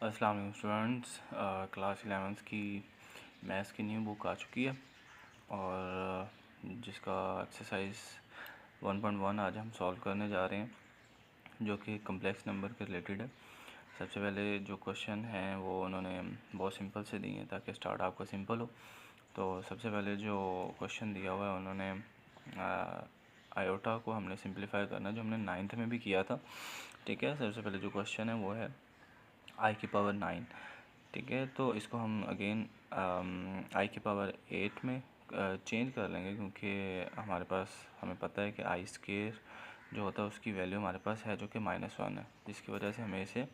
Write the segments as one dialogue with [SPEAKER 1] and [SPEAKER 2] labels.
[SPEAKER 1] अस्सलाम वालेकुम students. Class 11th की मैथ्स की न्यू बुक आ चुकी है और जिसका एक्सरसाइज 1.1 आज हम सॉल्व करने जा रहे हैं, जो कि कम्प्लेक्स नंबर के रिलेटेड है। सबसे पहले जो क्वेश्चन हैं वो उन्होंने बहुत सिंपल से दिए हैं ताकि स्टार्ट आपका सिंपल हो। तो सबसे पहले जो क्वेश्चन दिया हुआ है उन्होंने आयोटा को हमने सिंप्लीफाई करना, जो हमने 9th में भी किया था। ठीक है, सबसे पहले जो क्वेश्चन है वो है आई की पावर 9। ठीक है, तो इसको हम अगेन आई की पावर 8 में चेंज कर लेंगे, क्योंकि हमारे पास हमें पता है कि आई स्केयर जो होता है उसकी वैल्यू हमारे पास है जो कि -1 है, जिसकी वजह से हमें इसे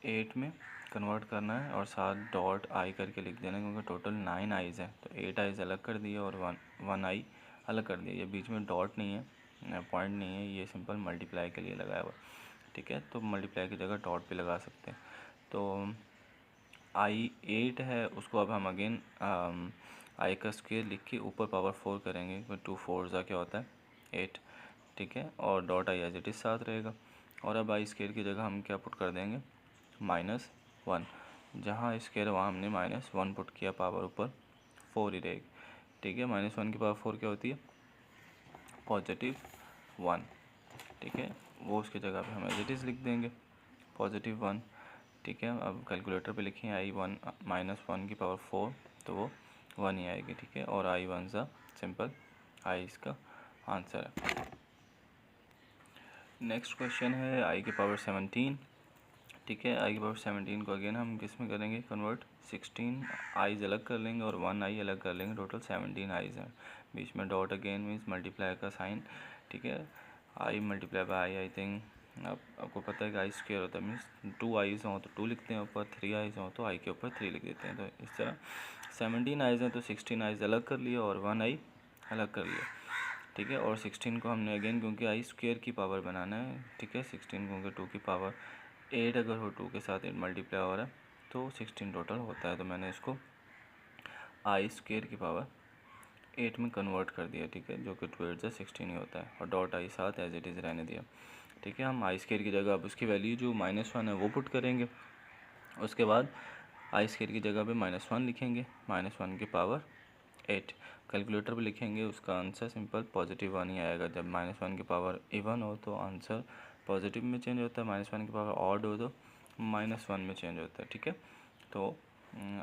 [SPEAKER 1] 8 में कन्वर्ट करना है और साथ डॉट आई करके लिख देना है, क्योंकि टोटल 9 आइज़ है। तो 8 आइज़ अलग कर दिए और वन आई अलग कर दिया। ये बीच में डॉट नहीं है, पॉइंट नहीं है, ये सिंपल मल्टीप्लाई के लिए लगाया हुआ। ठीक है, तो मल्टीप्लाई की जगह डॉट भी लगा सकते हैं। तो आई 8 है, उसको अब हम अगेन आई का स्क्वायर लिख के ऊपर पावर 4 करेंगे, क्योंकि 2 4 क्या होता है 8। ठीक है, और dot i as it is साथ रहेगा। और अब आई स्क्वायर की जगह हम क्या पुट कर देंगे, -1। जहाँ स्क्वायर वहाँ हमने -1 पुट किया, पावर ऊपर 4 ही रहेगी। ठीक है, -1 की पावर 4 क्या होती है, +1। ठीक है, वो उसकी जगह पे हम एज इट इज़ लिख देंगे +1। ठीक है, अब कैलकुलेटर पे लिखें आई वन -1 की पावर 4, तो वो 1 ही आएगी। ठीक है, और आई वन सा सिंपल आई इसका आंसर है। नेक्स्ट क्वेश्चन है आई की पावर 17। ठीक है, आई की पावर 17 को अगेन हम किस में करेंगे कन्वर्ट, 16 आईज अलग कर लेंगे और 1 आई अलग कर लेंगे, टोटल 17 आईज हैं। बीच में डॉट अगेन मीन्स मल्टीप्लाई का साइन। ठीक है, आई मल्टीप्लाई बाई आई थिंक आपको पता है कि आई स्क्वायर होता है, मीन्स 2 आईज हों तो 2 लिखते हैं ऊपर, 3 आईज हों तो आई के ऊपर 3 लिख देते हैं। तो इस तरह 17 आईज हैं तो 16 आईज अलग कर लिया और 1 आई अलग कर लिया। ठीक है, और 16 को हमने अगेन क्योंकि आई स्क्वायर की पावर बनाना है। ठीक है, 16 क्योंकि 2 की पावर 8 अगर हो, 2 के साथ 8 मल्टीप्लाई हो रहा है तो 16 टोटल होता है। तो मैंने इसको आई स्क्वायर की पावर 8 में कन्वर्ट कर दिया। ठीक है, जो कि 2 8 16 ही होता है, और डॉट आई साथ एज इट इज़ रहने दिया। ठीक है, हम आई स्क्वायर की जगह अब उसकी वैल्यू जो -1 है वो पुट करेंगे। उसके बाद आई स्क्वायर की जगह पे -1 लिखेंगे, -1 की पावर 8 कैलकुलेटर पे लिखेंगे, उसका आंसर सिंपल +1 ही आएगा। जब -1 की पावर इवन हो तो आंसर पॉजिटिव में चेंज होता है, -1 की पावर ऑड हो तो -1 में चेंज होता है। ठीक है, तो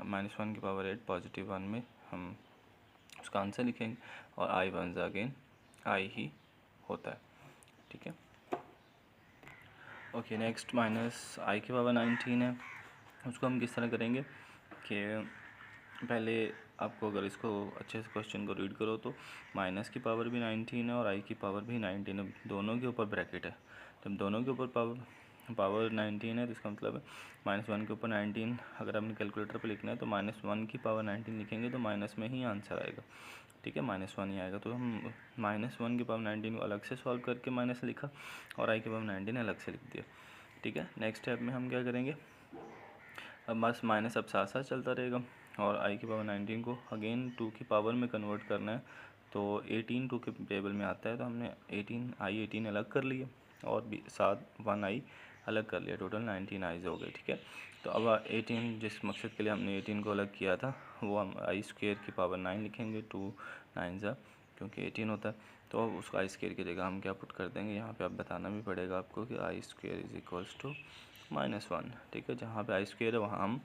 [SPEAKER 1] -1 की पावर 8 +1 में हम उसका आंसर लिखेंगे, और आई वन अगेन आई ही होता है। ठीक है, ओके। नेक्स्ट माइनस आई की पावर 19 है, उसको हम किस तरह करेंगे कि पहले आपको अगर इसको अच्छे से क्वेश्चन को रीड करो तो माइनस की पावर भी 19 है और आई की पावर भी 19 है, दोनों के ऊपर ब्रैकेट है। जब दोनों के ऊपर पावर 19 है तो इसका मतलब है -1 के ऊपर 19 अगर आपने कैलकुलेटर पे लिखना है तो -1 की पावर 19 लिखेंगे तो माइनस में ही आंसर आएगा। ठीक है, -1 ही आएगा। तो हम -1 की पावर 19 को अलग से सॉल्व करके माइनस लिखा और आई की पावर 19 अलग से लिख दिया। ठीक है, नेक्स्ट स्टेप में हम क्या करेंगे, अब बस माइनस अब साथ साथ चलता रहेगा और आई की पावर 19 को अगेन 2 की पावर में कन्वर्ट करना है। तो 18 2 के टेबल में आता है, तो हमने 18 अलग कर लिए और भी साथ 1 आई अलग कर लिया, टोटल 19 आईज हो गए। ठीक है, तो अब 18 जिस मकसद के लिए हमने 18 को अलग किया था वो हम आई स्क्वायर की पावर 9 लिखेंगे, 2 9 क्योंकि 18 होता है। तो अब उसको आई स्क्वायर की जगह हम क्या पुट कर देंगे, यहाँ पे आप बताना भी पड़ेगा आपको कि आई स्क्वायर इज इक्वल्स टू -1। ठीक है, जहाँ पे आई स्क्वायर है वहाँ हम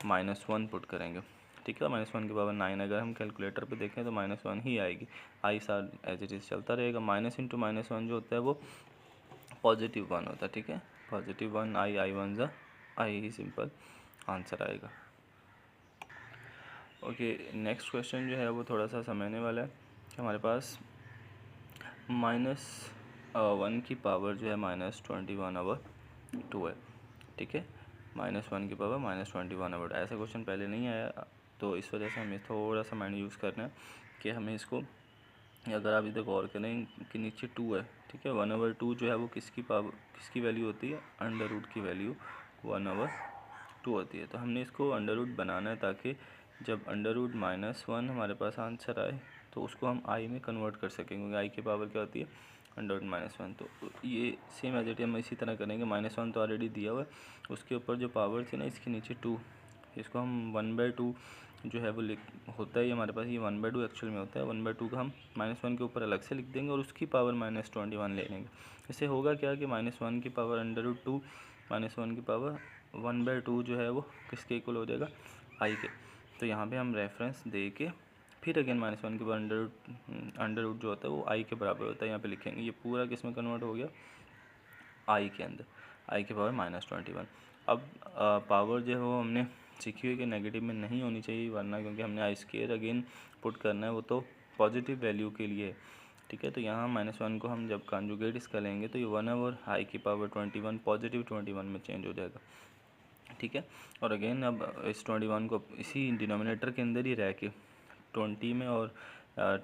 [SPEAKER 1] -1 पुट करेंगे। ठीक है, -1 की पावर 9 अगर हम कैलकुलेटर पे देखें तो -1 ही आएगी, आई साथ एज इट इज़ चलता रहेगा। माइनस इंटू -1 जो होता है वो +1 होता है। ठीक है, +1 आई वन ज़ा आई ही सिंपल आंसर आएगा। ओके, नेक्स्ट क्वेश्चन जो है वो थोड़ा सा समझने वाला है कि हमारे पास -1 की पावर जो है -21/2 है। ठीक है, -1 की पावर -21/2 ऐसा क्वेश्चन पहले नहीं आया, तो इस वजह से हमें थोड़ा सा माइंड यूज़ करना है कि हमें इसको, अगर आप इधर गौर करें कि नीचे 2 है। ठीक है, 1/2 जो है वो किसकी वैल्यू होती है, अंडर रूट की वैल्यू 1/2 होती है। तो हमने इसको अंडर रूट बनाना है ताकि जब अंडर रूट -1 हमारे पास आंसर आए तो उसको हम आई में कन्वर्ट कर सकें, क्योंकि आई की पावर क्या होती है -1। तो ये सेम एज इट हम इसी तरह करेंगे। -1 तो ऑलरेडी दिया हुआ है, उसके ऊपर जो पावर थी ना इसके नीचे 2, इसको हम 1/2 जो है वो लिख होता है हमारे पास, ये 1/2 एक्चुअल में होता है। 1/2 का हम -1 के ऊपर अलग से लिख देंगे और उसकी पावर -21 ले लेंगे। इससे होगा क्या कि -1 की पावर √2 -1 की पावर 1/2 जो है वो किसके इक्वल हो जाएगा, आई के। तो यहाँ पे हम रेफरेंस दे के फिर अगेन -1 के बाद अंडर रूट जो होता है वो आई के बराबर होता है, यहाँ पे लिखेंगे। ये पूरा किस में कन्वर्ट हो गया, आई के अंदर, आई के पावर -21। अब पावर जो है वो हमने सीखी हुई कि नेगेटिव में नहीं होनी चाहिए, वरना क्योंकि हमने आई स्केयर अगेन पुट करना है, वो तो पॉजिटिव वैल्यू के लिए, ठीक है। तो यहाँ -1 को हम जब कॉन्जुगेट इसका लेंगे तो ये 1 आई की पावर 21 पॉजिटिव 21 में चेंज हो जाएगा, ठीक है। और अगेन अब इस 21 को इसी डिनोमिनेटर के अंदर ही रह के 20 में और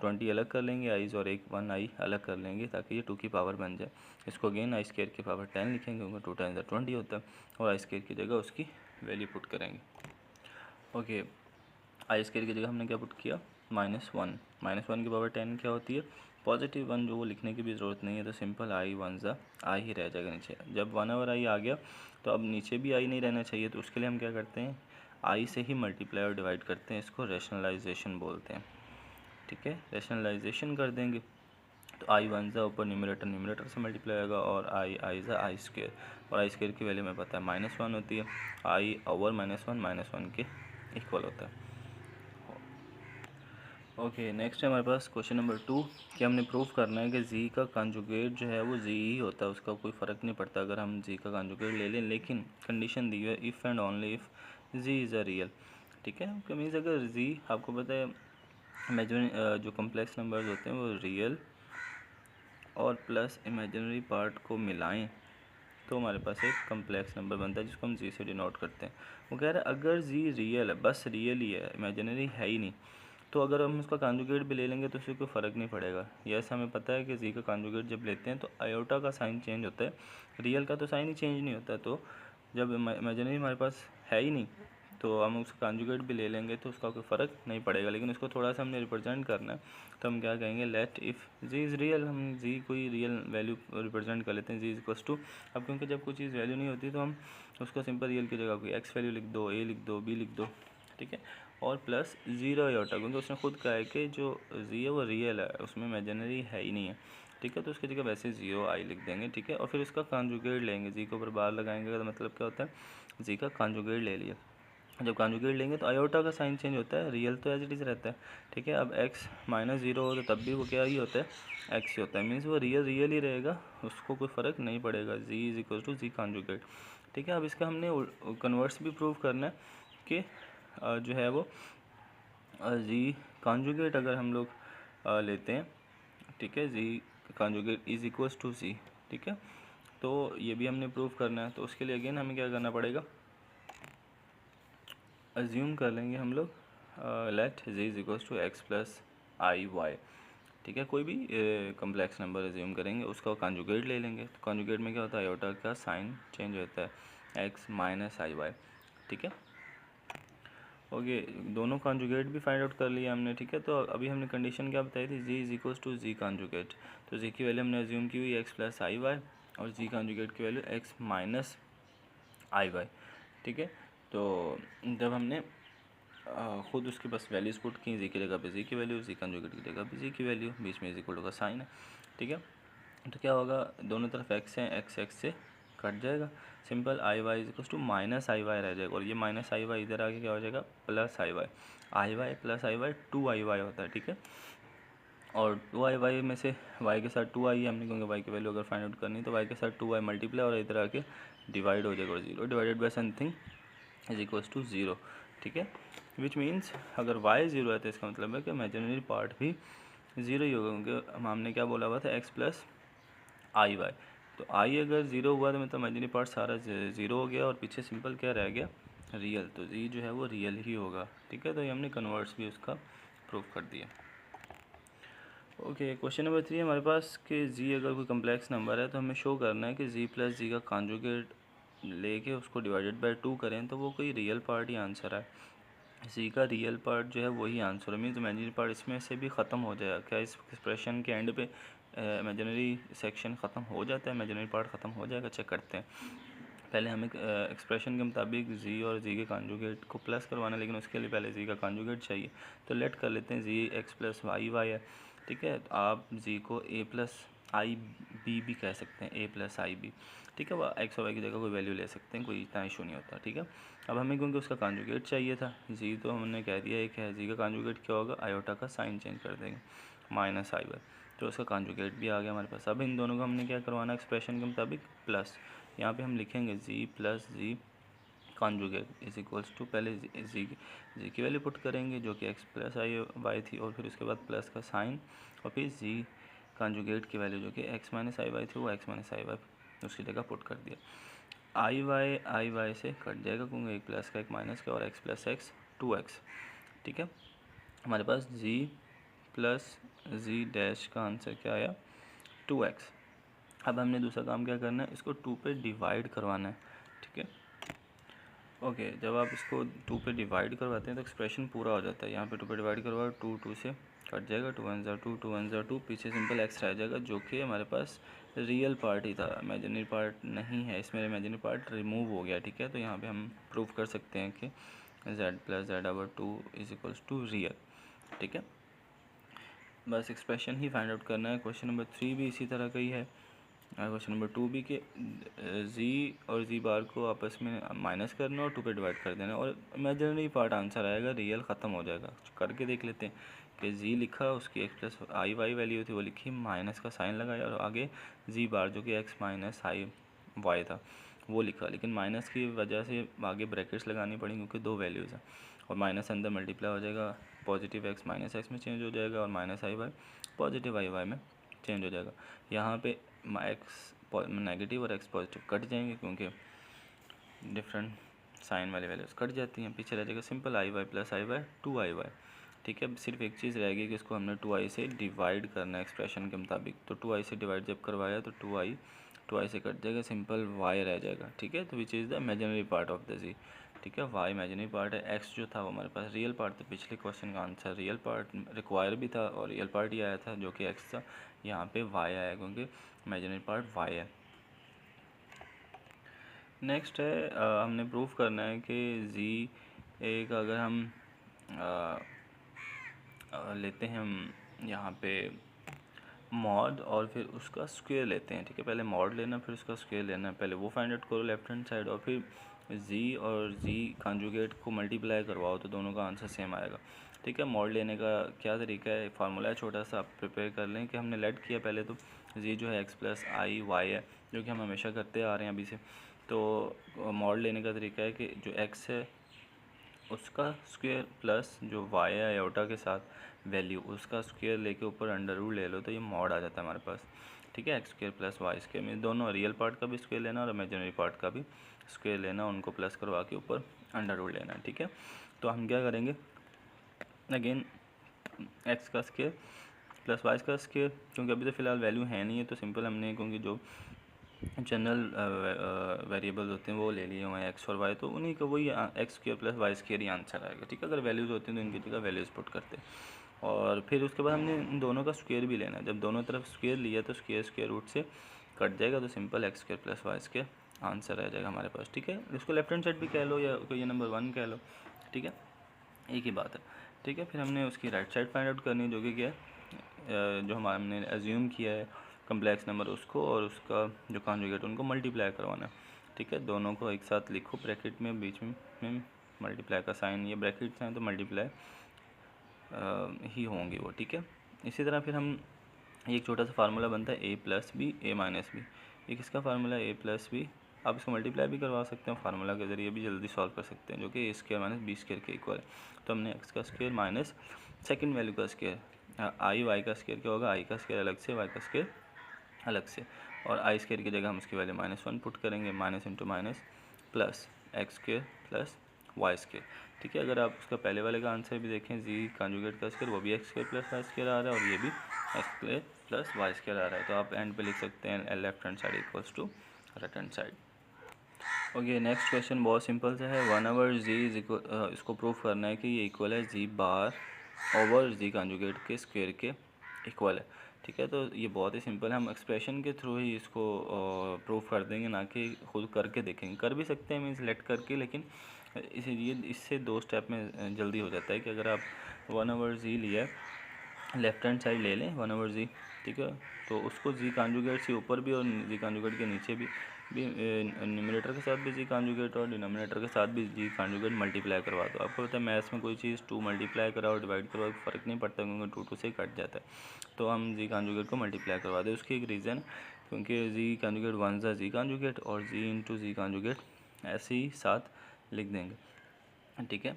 [SPEAKER 1] 20 अलग कर लेंगे आईज़, और 1 आई अलग कर लेंगे ताकि ये 2 की पावर बन जाए। इसको अगेन आई स्केयर की पावर 10 लिखेंगे क्योंकि 2 टाइम्स 20 होता है, और आई स्केयर की जगह उसकी वैल्यू पुट करेंगे। ओके, आई स्केयर की जगह हमने क्या पुट किया, -1। -1 की पावर 10 क्या होती है, पॉजिटिव 1, जो वो लिखने की भी ज़रूरत नहीं है, तो सिंपल आई 1 ज़ा आई ही रह जाएगा नीचे। जब 1 आई आ गया तो अब नीचे भी आई नहीं रहना चाहिए, तो उसके लिए हम क्या करते हैं, आई से ही मल्टीप्लाई और डिवाइड करते हैं, इसको रैशनलाइजेशन बोलते हैं, ठीक है। रैशनलाइजेशन कर देंगे तो आई 1 ज़ा ऊपर न्यूमरेटर से मल्टीप्लाई होगा, और आई ज़ा आई स्केयर, और आई स्केयर की वैल्यू में पता है -1 होती है, आई ओवर -1 के इक्वल होता है। ओके, नेक्स्ट है हमारे पास क्वेश्चन नंबर 2 कि हमने प्रूव करना है कि जी का कॉन्जुगेट जो है वो जी ही होता है, उसका कोई फ़र्क नहीं पड़ता अगर हम जी का कॉन्जुगेट ले लें, लेकिन कंडीशन दी है if and only if z is a real, ठीक है। तो मीन्स अगर जी आपको पता है इमेजिनरी जो कम्प्लेक्स नंबर्स होते हैं वो रियल और प्लस इमेजिनरी पार्ट को मिलाएं तो हमारे पास एक कम्प्लेक्स नंबर बनता है जिसको हम जी से डिनोट करते हैं। वो कह रहा है अगर जी रियल है, बस रियल ही है, इमेजिनरी है ही नहीं, तो अगर हम उसका कॉन्जुगेट भी ले लेंगे तो उससे कोई फ़र्क नहीं पड़ेगा। यस, हमें पता है कि जी का कॉन्जुगेट जब लेते हैं तो आयोटा का साइन चेंज होता है, रियल का तो साइन ही चेंज नहीं होता। तो जब इमेजिनरी हमारे पास है ही नहीं तो हम उसका कॉन्जुगेट भी ले लेंगे तो उसका कोई फ़र्क नहीं पड़ेगा, लेकिन उसको थोड़ा सा हमने रिप्रेजेंट करना है। तो हम क्या कहेंगे, let if z is real, हम जी कोई रियल वैल्यू रिप्रेजेंट कर लेते हैं, जी इज इक्वल्स टू। अब क्योंकि जब कोई चीज़ वैल्यू नहीं होती तो हम उसको सिंपल रियल की जगह कोई एक्स वैल्यू लिख दो, ए लिख दो, बी लिख दो, ठीक है, और प्लस ज़ीरो आयोटा, क्योंकि उसने खुद कहा है कि जो जी है वो रियल है, उसमें इमेजिनरी है ही नहीं है, ठीक है। तो उसकी जगह वैसे 0 आई लिख देंगे, ठीक है। और फिर उसका कॉन्जुगेट लेंगे, जी के ऊपर बार लगाएंगे तो मतलब क्या होता है, जी का कॉन्जुगेट ले लिया। जब कॉन्जुगेट लेंगे तो आयोटा का साइन चेंज होता है, रियल तो एज इट इज़ रहता है, ठीक है। अब x -0 हो तो तब भी वो क्या ही होता है, x ही होता है, मीन्स वो रियल ही रहेगा, उसको कोई फ़र्क नहीं पड़ेगा, z is equal to ji conjugate, ठीक है। अब इसका हमने कन्वर्स भी प्रूव करना है कि जो है वो जी कॉन्जुगेट अगर हम लोग लेते हैं, ठीक है, z conjugate is equals to जी, ठीक है। तो ये भी हमने प्रूव करना है, तो उसके लिए अगेन हमें क्या करना पड़ेगा, अज्यूम कर लेंगे हम लोग let z is equals to x plus i y, ठीक है। कोई भी कम्प्लेक्स नंबर अज्यूम करेंगे, उसका कॉन्जुगेट ले लेंगे। तो कॉन्जुगेट में क्या होता है, आयोटा का साइन चेंज होता है, एक्स माइनस आई वाई, ठीक है। ओके, दोनों कॉन्जुगेट भी फाइंड आउट कर लिया हमने, ठीक है। तो अभी हमने कंडीशन क्या बताई थी, G is equals to ji conjugate, तो जी की वैल्यू हमने अज्यूम की हुई एक्स प्लस आई वाई और जी कॉन्जुगेट की value x minus i y, ठीक है। तो जब हमने खुद उसके पास वैल्यूज़ पुट की, जी की जगह पे जी की वैल्यू, जी कॉन्जुगेट की जगह पे जी की वैल्यू, बीच में इज इक्वल टू का साइन है, ठीक है। तो क्या होगा, दोनों तरफ एक्स है, एक्स एक्स से कट जाएगा, simple i y is equal to minus i y रह जाएगा, और ये माइनस आई वाई इधर आके क्या हो जाएगा, plus i y plus i y 2 i Y होता है, ठीक है। और 2 आई वाई में से वाई के साथ 2 आई है हमने, क्योंकि वाई की वैल्यू अगर फाइंड आउट करनी तो वाई के साथ 2 आई मल्टीप्लाई और इधर आके डिवाइड हो जाएगा, और 0 divided by something is equals to 0, ठीक है। विच मीन्स अगर y 0 है तो इसका मतलब है कि इमेजिनरी पार्ट भी 0 ही होगा, क्योंकि हमने क्या बोला हुआ था, x प्लस आई वाई, तो i अगर 0 हुआ तो मतलब इमेजिनरी पार्ट सारा 0 हो गया और पीछे सिंपल क्या रह गया, रियल, तो जी जो है वो रियल ही होगा, ठीक है। तो ये हमने कन्वर्ट्स भी उसका प्रूव कर दिया। ओके, क्वेश्चन नंबर 3 हमारे पास कि जी अगर कोई कम्प्लेक्स नंबर है तो हमें शो करना है कि जी प्लस जी का कॉन्जुगेट लेके उसको डिवाइडेड बाय 2 करें तो वो कोई रियल पार्ट ही आंसर है, सी का रियल पार्ट जो है वही आंसर है, मीन्स इमेजिनरी पार्ट इसमें से भी ख़त्म हो जाएगा। क्या इस एक्सप्रेशन के एंड पे इमेजिनरी सेक्शन ख़त्म हो जाता है, इमेजिनरी पार्ट ख़त्म हो जाएगा। चेक करते हैं। पहले हमें एक्सप्रेशन के मुताबिक जी और जी के कॉन्जुगेट को प्लस करवाना है, लेकिन उसके लिए पहले जी का कॉन्जुगेट चाहिए। तो लेट कर लेते हैं जी एक्स प्लस वाई वाई है, ठीक है। तो आप जी को ए प्लस आई बी भी कह सकते हैं, ए प्लस आई बी, ठीक है। वह एक्स और वाई की जगह कोई वैल्यू ले सकते हैं, कोई इतना इशू नहीं होता, ठीक है। अब हमें क्योंकि उसका कॉन्जुगेट चाहिए था, जी तो हमने कह दिया एक है, जी का कॉन्जुगेट क्या होगा, आयोटा का साइन चेंज कर देंगे, माइनस आई वाई, तो उसका कॉन्जुगेट भी आ गया हमारे पास। अब इन दोनों को हमने क्या करवाना, एक्सप्रेशन के मुताबिक प्लस, यहाँ पे हम लिखेंगे G plus G conjugate is equals to, पहले जी की वैल्यू पुट करेंगे जो कि एक्स प्लस आई वाई थी, और फिर उसके बाद प्लस का साइन, और फिर जी कॉन्जुगेट की वैल्यू जो कि एक्स माइनस आई वाई थी वो एक्स माइनस आई वाई उसकी जगह पुट कर दिया। आई वाई से कट जाएगा क्योंकि एक प्लस का एक माइनस का, और एक्स प्लस एक्स 2x, ठीक है। हमारे पास जी प्लस जी डैश का आंसर क्या आया, 2x। अब हमने दूसरा काम क्या करना है, इसको 2 पे डिवाइड करवाना है, ठीक है। ओके, जब आप इसको 2 पे डिवाइड करवाते हैं तो एक्सप्रेशन पूरा हो जाता है। यहाँ पे 2 पे डिवाइड करवाओ, 2 से कट जाएगा, 2 1 ज़ा 2, 2 1 ज़ा 2, पीछे सिंपल एक्स रह जाएगा जो कि हमारे पास रियल पार्ट ही था, इमेजिनरी पार्ट नहीं है इसमें, इमेजिनरी पार्ट रिमूव हो गया, ठीक है। तो यहाँ पे हम प्रूव कर सकते हैं कि z plus z over 2 is equals to real, ठीक है। बस एक्सप्रेशन ही फाइंड आउट करना है। क्वेश्चन नंबर 3 भी इसी तरह का ही है। क्वेश्चन नंबर 2 भी के जी और जी बार को आपस में माइनस करना और 2 पे डिवाइड कर देना, और इमेजिनरी पार्ट आंसर आएगा, रियल ख़त्म हो जाएगा। करके देख लेते हैं कि जी लिखा, उसकी x plus i Y value थी वो लिखी, माइनस का साइन लगाया, और आगे जी बार जो कि एक्स माइनस आई वाई था वो लिखा, लेकिन माइनस की वजह से आगे ब्रैकेट्स लगानी पड़ी क्योंकि 2 वैल्यूज़ हैं, और माइनस अंदर मल्टीप्लाई हो जाएगा, पॉजिटिव एक्स माइनस एक्स में चेंज हो जाएगा, और minus i y positive i y में चेंज हो जाएगा। यहाँ पे एक्स नेगेटिव और एक्स पॉजिटिव कट जाएंगे क्योंकि डिफरेंट साइन वाली वैल्यूज कट जाती हैं, पीछे रह जाएगा simple i y plus i y 2 i y, ठीक है। अब सिर्फ एक चीज़ रहेगी कि इसको हमने 2i से डिवाइड करना है एक्सप्रेशन के मुताबिक। तो 2i से डिवाइड जब करवाया तो 2i से कट जाएगा, सिंपल y रह जाएगा, ठीक है। तो which is the imaginary part of the g, ठीक है। y इमेजिनरी पार्ट है, x जो था वो हमारे पास रियल पार्ट था। पिछले क्वेश्चन का आंसर रियल पार्ट रिक्वायर भी था और रियल पार्ट ही आया था जो कि x था, यहाँ पे y आया क्योंकि इमेजिनरी पार्ट y है। नेक्स्ट है हमने प्रूव करना है कि जी एक अगर हम लेते हैं हम यहाँ पे मॉड और फिर उसका स्क्वायर लेते हैं, ठीक है। पहले मॉड लेना फिर उसका स्क्वायर लेना, पहले वो फाइंड आउट करो लेफ्ट हैंड साइड, और फिर जी और जी कॉन्जुगेट को मल्टीप्लाई करवाओ तो दोनों का आंसर सेम आएगा, ठीक है। मॉड लेने का क्या तरीका है, फार्मूला है छोटा सा, आप प्रिपेयर कर लें कि हमने लेट किया पहले, तो जी जो है एक्स प्लस आई वाई है जो कि हम हमेशा करते आ रहे हैं अभी से। तो मॉड लेने का तरीका है कि जो एक्स है उसका स्क्वायर प्लस जो वाई है आयोटा के साथ वैल्यू उसका स्क्वायर लेके ऊपर अंडर रूट ले लो तो ये मॉड आ जाता है हमारे पास, ठीक है। X square plus y square में दोनों रियल पार्ट का भी स्क्वायर लेना और इमेजिनरी पार्ट का भी स्क्वायर लेना, उनको प्लस करवा के ऊपर अंडर रूट लेना, ठीक है। तो हम क्या करेंगे, अगेन एक्स का स्क्वायर प्लस वाई का स्क्वायर, क्योंकि अभी तो फ़िलहाल वैल्यू है नहीं है तो सिंपल हमने क्योंकि जो जनरल वेरिएबल्स होते हैं वो ले लिए हुए हैं एक्स और वाई, तो उन्हीं का वही x square plus y square ही आंसर आएगा, ठीक है। अगर वैल्यूज़ होती हैं तो इनकी जगह वैल्यूज़ पुट करते हैं, और फिर उसके बाद हमने इन दोनों का स्क्वायर भी लेना है। जब दोनों तरफ स्क्वायर लिया तो स्क्वायर रूट से कट जाएगा, तो simple x square plus y square answer आ जाएगा हमारे पास, ठीक है। इसको लेफ्ट हैंड साइड भी कह लो या कोई नंबर 1 कह लो, ठीक है, एक ही बात है, ठीक है। फिर हमने उसकी राइट साइड फाइंड आउट करनी है जो कि क्या है, जो हमने एज्यूम किया है कम्प्लेक्स नंबर उसको और उसका जो कॉन्जुगेट उनको मल्टीप्लाई करवाना है, ठीक है। दोनों को एक साथ लिखो ब्रैकेट में, बीच में मल्टीप्लाई का साइन, ये ब्रैकेट्स हैं तो मल्टीप्लाई ही होंगे वो, ठीक है। इसी तरह फिर हम एक छोटा सा फार्मूला बनता है ए प्लस बी ए माइनस बी, एक इसका फार्मूला ए प्लस बी, आप इसको मल्टीप्लाई भी करवा सकते हैं, फार्मूला के ज़रिए भी जल्दी सॉल्व कर सकते हैं, जो कि ए स्क्वायर माइनस बी स्क्वायर के इक्वल है। तो हमने एक्स का स्क्वायर माइनस सेकंड वैल्यू का स्क्वायर, आई वाई का स्क्वायर क्या होगा, आई का स्क्वायर अलग से वाई का स्क्वायर अलग से, और आई स्क्वायर की जगह हम उसकी वैल्यू -1 पुट करेंगे, minus into minus plus x square plus y square, ठीक है। अगर आप उसका पहले वाले का आंसर भी देखें जी कॉन्जुगेट का स्क्वायर वो भी x square plus y square आ रहा है और ये भी x square plus y square आ रहा है, तो आप एंड पे लिख सकते हैं left hand side equals to right hand side. Okay, next question बहुत सिंपल सा है, 1/जी इज इक्वल, इसको प्रूव करना है कि ये इक्वल है g bar over g conjugate के स्क्वायर के इक्वल है, ठीक है। तो ये बहुत ही सिंपल है, हम एक्सप्रेशन के थ्रू ही इसको प्रूफ कर देंगे, ना कि खुद करके देखेंगे। कर भी सकते हैं मीन्स लेट करके, लेकिन इसीलिए इससे 2 स्टेप में जल्दी हो जाता है कि अगर आप 1/z लिया लेफ्ट हैंड साइड ले लें 1/z, ठीक है, तो उसको जी कॉन्जुगेट से ऊपर भी और जी कॉन्जुगेट के नीचे भी न्यूमरेटर के साथ भी जी कॉन्जुगेट और डिनोमिनेटर के साथ भी जी कॉन्जुगेट मल्टीप्लाई करवा दो। आपको पता है मैथ्स में कोई चीज़ 2 मल्टीप्लाई कराओ डिवाइड कराओ फ़र्क नहीं पड़ता, क्योंकि 2 से कट जाता है। तो हम जी कॉन्जुगेट को मल्टीप्लाई करवा दें। उसकी एक रीज़न, क्योंकि जी कॉन्जुगेट 1 ज़ा जी कॉन्जुगेट और जी इंटू जी कॉन्जुगेट ऐसे ही साथ लिख देंगे, ठीक है।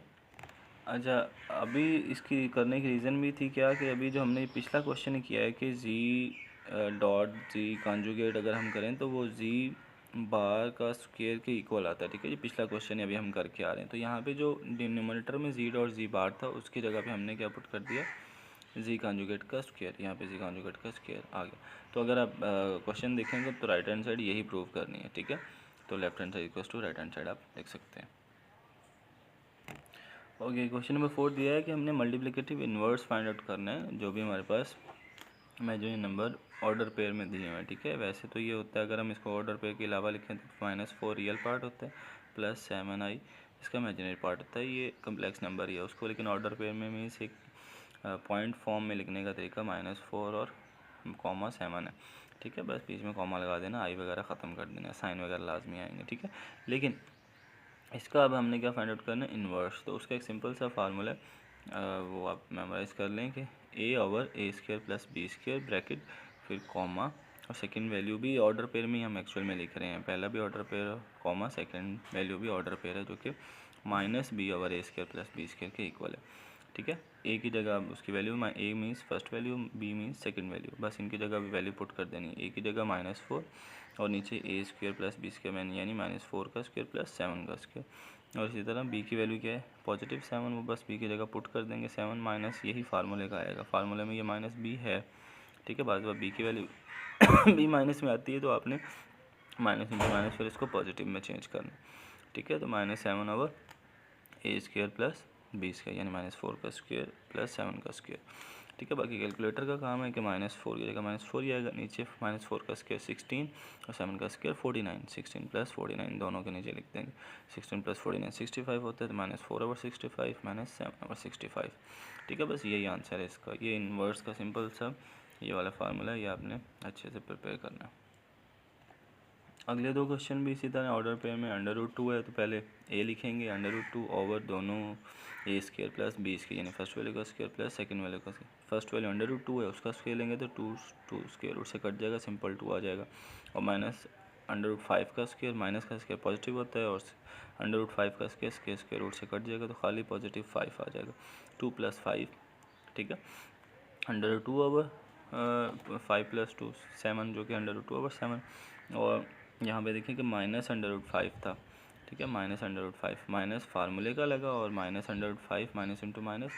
[SPEAKER 1] अच्छा, अभी इसकी करने की रीज़न भी थी क्या कि अभी जो हमने पिछला क्वेश्चन किया है कि जी डॉट जी कॉन्जुगेट अगर हम करें तो वो जी बार का स्क्वायर के इक्वल आता है, ठीक है। ये पिछला क्वेश्चन अभी हम करके आ रहे हैं। तो यहाँ पे जो डिनोमिनेटर में जी डॉट जी बार था उसकी जगह पे हमने क्या पुट कर दिया, जी कॉन्जुगेट का स्क्वायर। यहाँ पे जी कॉन्जुगेट का स्क्वायर आ गया। तो अगर आप क्वेश्चन देखेंगे तो राइट हैंड साइड यही प्रूव करनी है, ठीक है। तो left hand side equals to right hand side आप देख सकते हैं। ओके, क्वेश्चन नंबर 4 दिया है कि हमने मल्टीप्लिकेटिव इन्वर्स फाइंड आउट करना है, जो भी हमारे पास इमेजिनरी नंबर ऑर्डर पेयर में दिए हुए हैं, ठीक है। वैसे तो ये होता है अगर हम इसको ऑर्डर पेयर के अलावा लिखें तो -4 रियल पार्ट होता है प्लस 7i इसका इमेजिनरी पार्ट होता है। ये कम्प्लेक्स नंबर ही है उसको, लेकिन ऑर्डर पेयर में मीन्स एक पॉइंट फॉर्म में लिखने का तरीका -4 और कॉमा 7 है, ठीक है। बस बीच में कॉमा लगा देना, आई वगैरह ख़त्म कर देना, साइन वगैरह लाजमी आएंगे, ठीक है। लेकिन इसका अब हमने क्या फाइंड आउट करना है, इन्वर्स। तो उसका एक सिंपल सा फार्मूला है, वो आप मेमोराइज़ कर लें कि a/a² प्लस b² ब्रैकेट फिर कॉमा और सेकंड वैल्यू भी ऑर्डर पेयर में ही हम एक्चुअल में लिख रहे हैं। पहला भी order pair comma second value भी ऑर्डर पेयर है, जो कि -b/a² प्लस b² के इक्वल है, ठीक है। ए की जगह अब उसकी value a means first value, b means second value, बस इनकी जगह भी वैल्यू पुट कर देनी है। ए की जगह -4 और नीचे a² प्लस b² यानी -4 का स्क्वायर प्लस 7 का स्क्वायर। और इसी तरह b की वैल्यू क्या है, +7, वो बस b की जगह पुट कर देंगे 7 माइनस यही फार्मूले का आएगा। फार्मूले में ये -b है, ठीक है। बाद में b की वैल्यू b माइनस में आती है तो आपने माइनस इंटू माइनस फिर इसको पॉजिटिव में चेंज करना, ठीक है। तो -7/a² प्लस b² यानी -4 का स्क्वायर प्लस 7 का स्क्वायर, ठीक है। बाकी कैलकुलेटर का काम है कि -4 की जगह -4 ही आएगा, नीचे -4 का स्क्वायर 16 और 7 का स्क्वायर 49, 16 प्लस 49 दोनों के नीचे लिख देंगे। 16 प्लस 49 65 होता है, तो -4/65 -7/65, ठीक है। बस यही आंसर है इसका। ये इन्वर्स का सिंपल सा ये वाला फार्मूला है, ये आपने अच्छे से प्रिपेयर करना है। अगले 2 क्वेश्चन भी इसी तरह ऑर्डर पेयर में √2 है, तो पहले a लिखेंगे √2 ओवर दोनों a² प्लस b² यानी फर्स्ट वैल्यू का स्क्वायर प्लस सेकंड वैल्यू का स्क्वायर। फर्स्ट वैल्यू √2 है उसका स्क्वायर लेंगे तो 2 स्क्वायर रूट से कट जाएगा, सिंपल 2 आ जाएगा। और -√5 का स्क्वायर, माइनस का स्क्वायर पॉजिटिव होता है और √5 का स्क्वायर रूट से कट जाएगा तो खाली पॉजिटिव 5 आ जाएगा। 2 + 5, ठीक है, √2 ओवर 5 + 2 7, जो कि √2 ओवर 7। और यहाँ पे देखिए कि -√5 था, ठीक है, -√5 माइनस फार्मूले का लगा और -√5 माइनस इंटू माइनस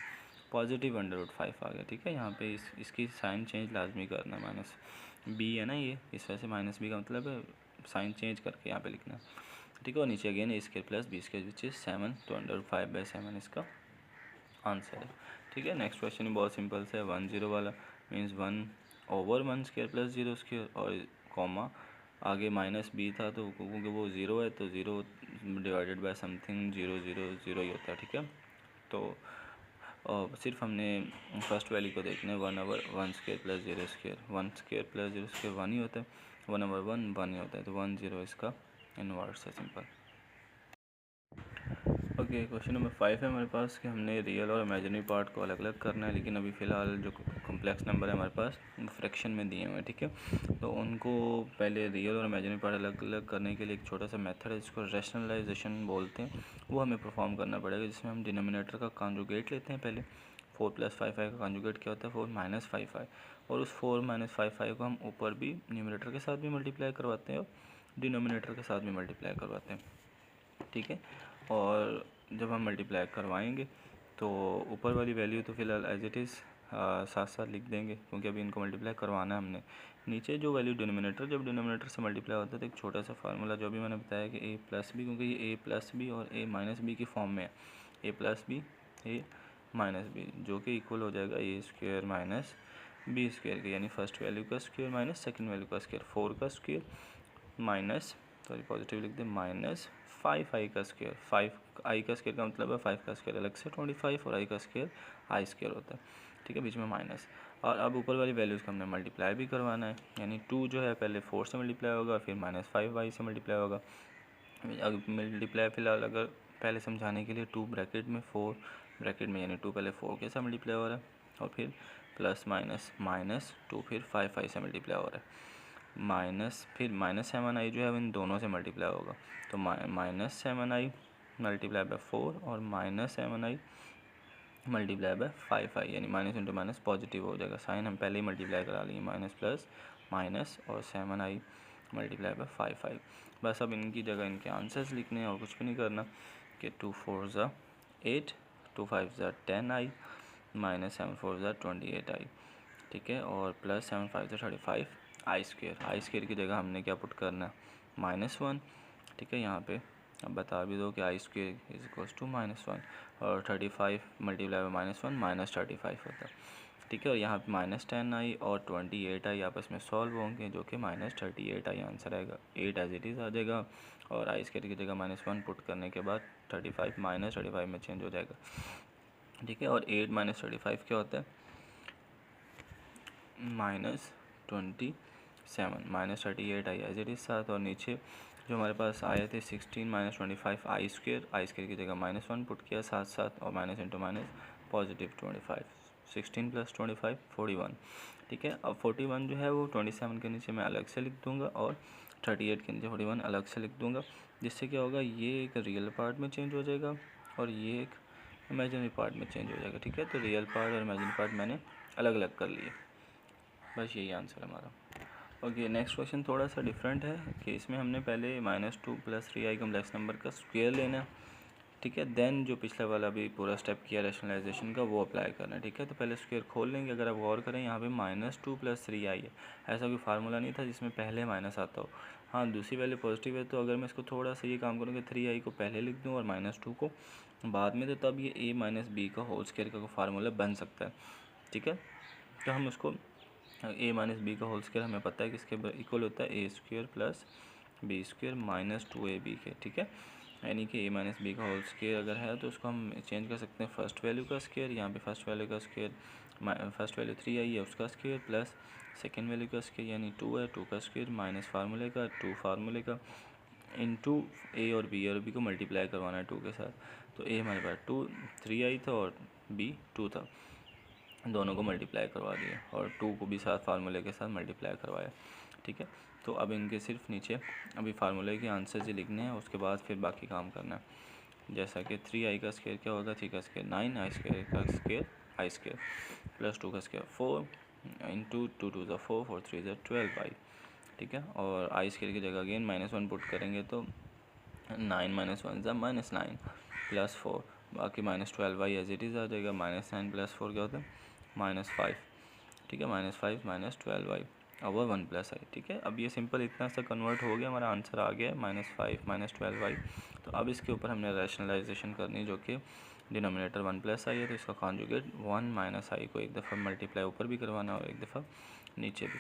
[SPEAKER 1] पॉजिटिव √5 आ गया, ठीक है। यहाँ पे इसकी साइन चेंज लाजमी करना है, माइनस b है ना ये, इस वजह से -b का मतलब है साइन चेंज करके यहाँ पे लिखना है, ठीक है। और नीचे again a² plus b² which is 7, तो √5/7 इसका आंसर है, ठीक है। नेक्स्ट क्वेश्चन बहुत सिंपल से है, 1 0 वाला मीन्स 1/1² प्लस 0² और कॉमा आगे -b था, तो क्योंकि वो 0 है तो 0 डिवाइडेड बाय समथिंग 0 0 0 ही होता है, ठीक है। तो सिर्फ हमने फर्स्ट वैल्यू को देखना है, 1/1² प्लस 0² 1² प्लस 0² 1 ही होता है, 1/1 1 ही होता है, तो 1 0 इसका इन्वर्स है, सिंपल। ओके, क्वेश्चन नंबर 5 है हमारे पास कि हमने रियल और इमेजिनरी पार्ट को अलग अलग करना है, लेकिन अभी फ़िलहाल जो कॉम्प्लेक्स नंबर है हमारे पास फ्रैक्शन में दिए हुए हैं, ठीक है। तो उनको पहले रियल और इमेजिनरी पार्ट अलग अलग करने के लिए एक छोटा सा मेथड है जिसको रैशनलाइजेशन बोलते हैं, वो हमें परफॉर्म करना पड़ेगा, जिसमें हम डिनोमिनेटर का कॉन्जुगेट लेते हैं पहले। 4 + 5i का कॉन्जुगेट क्या होता है, 4 - 5i, और उस 4 - 5i को हम ऊपर भी न्यूमरेटर के साथ भी मल्टीप्लाई करवाते हैं और डिनोमिनेटर के साथ भी मल्टीप्लाई करवाते हैं, ठीक है। और जब हम मल्टीप्लाई करवाएंगे तो ऊपर वाली वैल्यू तो फ़िलहाल एज इट इज़ साथ साथ लिख देंगे, क्योंकि अभी इनको मल्टीप्लाई करवाना है हमने। नीचे जो वैल्यू डिनोमिनेटर, जब डिनोमिनेटर से मल्टीप्लाई होता है तो एक छोटा सा फार्मूला जो भी मैंने बताया कि a+b, क्योंकि ये a+b और a-b की फॉर्म में है, a+b a-b, जो कि इक्वल हो जाएगा a² - बी स्क्वायर के, यानी फर्स्ट वैल्यू का स्क्वायर माइनस सेकंड वैल्यू का स्क्वायर, 4 का स्क्वायर माइनस, सॉरी पॉजिटिव लिख दें, माइनस 5i का स्क्वायर। 5i का स्क्वायर का मतलब है 5 का स्क्वायर अलग से 25 और i का स्क्वायर आई स्क्वायर होता है, ठीक है, बीच में माइनस। और अब ऊपर वाली वैल्यूज़ का हमने मल्टीप्लाई भी करवाना है, यानी 2 जो है पहले 4 से मल्टीप्लाई होगा, फिर माइनस 5y से मल्टीप्लाई होगा। अब मल्टीप्लाई फिलहाल अगर पहले समझाने के लिए 2 ब्रैकेट में 4 ब्रैकेट में, यानी 2 पहले 4 के साथ मल्टीप्लाई हो रहा है और फिर प्लस माइनस माइनस 2 फिर 5 से मल्टीप्लाई हो रहा है, माइनस फिर माइनस 7i जो है इन दोनों से मल्टीप्लाई होगा, तो माइनस 7i मल्टीप्लाई बाय 4 और minus 7i multiply by 5i, यानी माइनस इंटू माइनस पॉजिटिव हो जाएगा, साइन हम पहले ही मल्टीप्लाई करा लिए, माइनस प्लस माइनस और 7i मल्टीप्लाई बाय 5i। बस अब इनकी जगह इनके आंसर्स लिखने हैं और कुछ भी नहीं करना, कि 2 4 ज़ा 8, 2 5 ज़ा 10i माइनस 7 4 ज़ा 28i, ठीक है, और प्लस 7 5 ज़ा 35 आई स्क्वायर की जगह हमने क्या पुट करना है, -1, ठीक है, यहाँ पे अब बता भी दो कि आई स्क्वायर इज इक्वल्स टू -1 और 35 मल्टीप्लाई बाई -1 -35 होता है, ठीक है, और यहाँ पे -10i और 28i आपस में सॉल्व होंगे, जो कि -38i आंसर आएगा, 8 एज इट इज़ आ जाएगा, और आई स्क्वायर की जगह -1 पुट करने के बाद 35 -35 में चेंज हो जाएगा, ठीक है, और 8 -35 क्या होता है, -27 -38i एज इट इज़ साथ, और नीचे जो हमारे पास आए थे 16 -25 आई स्क्वायर की जगह -1 पुट किया साथ साथ, और माइनस इंटू माइनस पॉजिटिव 25, 16 + 25 41, ठीक है। अब 41 जो है वो 27 के नीचे मैं अलग से लिख दूंगा और 38 के नीचे 41 अलग से लिख दूंगा, जिससे क्या होगा, ये एक रियल पार्ट में चेंज हो जाएगा और ये एक इमेजिनरी पार्ट में चेंज हो जाएगा, ठीक है। तो रियल पार्ट और इमेजिनरी पार्ट मैंने अलग अलग कर लिए, बस यही आंसर हमारा। ओके, नेक्स्ट क्वेश्चन थोड़ा सा डिफरेंट है कि इसमें हमने पहले -2 + 3i कम्प्लेक्स नंबर का स्क्वायर लेना है, ठीक है, देन जो पिछले वाला भी पूरा स्टेप किया रैशनलाइजेशन का वो अप्लाई करना है, ठीक है। तो पहले स्क्वायर खोल लेंगे, अगर आप गौर करें यहाँ पे -2 + 3i है, ऐसा कोई फार्मूला नहीं था जिसमें पहले माइनस आता हो। हाँ, दूसरी वैल्यू पॉजिटिव है, तो अगर मैं इसको थोड़ा सा ये काम करूँ कि 3i को पहले लिख दूँ और -2 को बाद में, तो तब ये a - b का होल स्क्वायर का फार्मूला बन सकता है, ठीक है। तो हम उसको a - b का होल स्क्वायर हमें पता है किसके इक्वल होता है, a² + b² - 2ab के, ठीक है। यानी कि a - b का होल स्क्वायर अगर है तो उसको हम चेंज कर सकते हैं फर्स्ट वैल्यू का स्क्वायर, यहाँ पे फर्स्ट वैल्यू का स्क्वायर, फर्स्ट वैल्यू 3i है उसका स्क्वायर प्लस सेकेंड वैल्यू का स्क्वायर यानी 2 है, 2 का स्क्वायर माइनस फार्मूले का 2 फार्मूले का इनटू a और b को मल्टीप्लाई करवाना है 2 के साथ। तो a हमारे पास 2 3i था और b 2 था, दोनों को मल्टीप्लाई करवा दिया और 2 को भी साथ फार्मूले के साथ मल्टीप्लाई करवाया, ठीक है। तो अब इनके सिर्फ नीचे अभी फार्मूले के आंसर से लिखने हैं, उसके बाद फिर बाकी काम करना है। जैसा कि 3i का स्क्वायर क्या होगा, 3 का स्क्वायर 9, आई स्क्वायर का स्क्वायर आई स्क्वायर प्लस 2 का स्क्वायर 4 इंटू 2 2 4 4 3 12i, ठीक है। और आई स्क्वायर की जगह अगेन -1 पुट करेंगे तो 9 - 1 - 9 प्लस 4, बाकी -12i एज इट इज़ आ जाएगा, -9 + 4 क्या होता है -5, ठीक है, -5 - 12i ओवर 1 + i, ठीक है। अब ये सिंपल इतना सा कन्वर्ट हो गया, हमारा आंसर आ गया -5 - 12i। तो अब इसके ऊपर हमने रैशनलाइजेशन करनी, जो कि डिनोमिनेटर 1 + i है, तो इसका कॉन्जुगेट 1 - i को एक दफ़ा मल्टीप्लाई ऊपर भी करवाना और एक दफ़ा नीचे भी,